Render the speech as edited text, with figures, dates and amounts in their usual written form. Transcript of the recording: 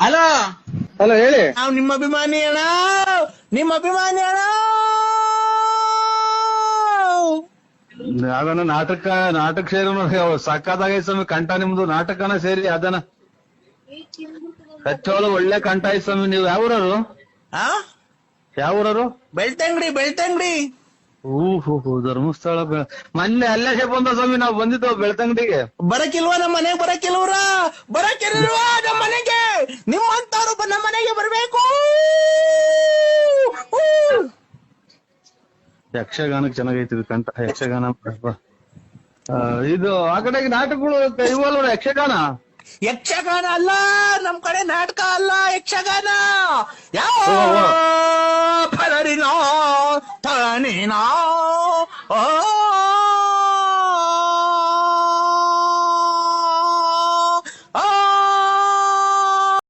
Hello, hello ಹೇಳಿ. ನಾವು ನಿಮ್ಮ ಅಭಿಮಾನಿ ಅಣ್ಣ, ನಿಮ್ಮ ಅಭಿಮಾನಿ ಅಣ್ಣ. ಅದನ್ನ ನಾಟಕ ಸೇರಿ ಸಕ್ಕತ್ತಾಗೈತೆ ಸ್ವಾಮಿ. ಕಂಠ ನಿಮ್ದು ನಾಟಕನ ಸೇರಿ ಅದನ್ನ ಕಚ್ಚೋಳ ಒಳ್ಳೆ ಕಂಠ ಐತೆ ಸ್ವಾಮಿ. ನೀವು ಯಾವೂರರು? ಆ ಯಾವೂರರು? ಬೆಳ್ತಂಗಡಿ, ಬೆಳ್ತಂಗಡಿ. ಹೂ ಧರ್ಮಸ್ಥಳ. ಮೊನ್ನೆ ಅಲ್ಲೇ ಬಂದ ಸ್ವಾಮಿ, ನಾವು ಬಂದಿದ್ದು ಬೆಳ್ತಂಗಡಿಗೆ. ಬರಕಿಲ್ವಾ ನಮ್ಮ ಮನೆಗೆ? ಬರಕಿಲ್ವಾ ನಮ್ಮ ಮನೆಗೆ? ನಿಮ್ಮಂತವ್ರು ನಮ್ಮ ಮನೆಗೆ ಬರ್ಬೇಕು. ಯಕ್ಷಗಾನಕ್ಕೆ ಚೆನ್ನಾಗೈತಿ ಕಂಠ. ಯಕ್ಷಗಾನ ಇದು ಆ ಕಡೆಗೆ ನಾಟಕಗಳು ಇವಲ್ವ? ಯಕ್ಷಗಾನ ಅಲ್ಲ, ನಮ್ ಕಡೆ ನಾಟಕ ಅಲ್ಲ, ಯಕ್ಷಗಾನ. ಯಾವ ಫಲರಿನೋ ತನಿನೋ